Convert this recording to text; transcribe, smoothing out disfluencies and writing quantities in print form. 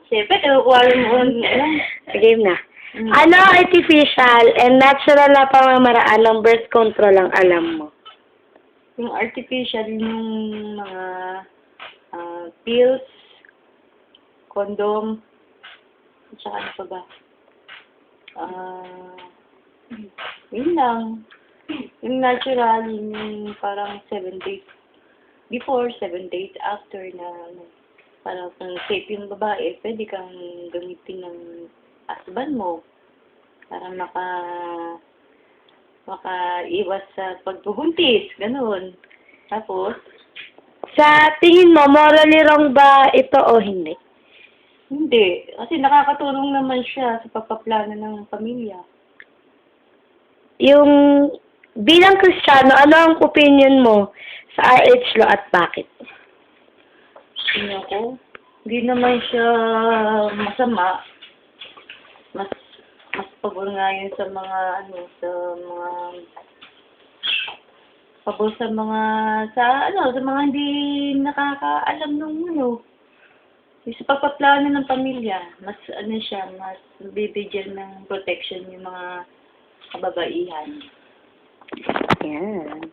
Siyempre, kinukuha mo. Game na. Ano artificial and natural na pamamaraan ng birth control ang alam mo? Yung artificial, yung mga pills, condom, at saka ano pa ba? Yun lang. Yung natural, yung parang 7 days before, 7 days after na parang kung safe yung babae, pwede kang gamitin ng husband mo para makaiwas sa pagbubuntis, ganun. Tapos, Sa tingin mo, morally wrong ba ito o hindi? hindi. Kasi nakakatulong naman siya sa pagpaplano ng pamilya. Yung bilang Kristiyano, ano ang opinion mo sa RH law at bakit? Tingnan ko, hindi naman siya masama. Mas pabor nga yun sa mga sa mga hindi nakakaalam nung yung sa pagpaplano ng pamilya, mas mas bibigyan ng protection yung mga kababaihan. Yan.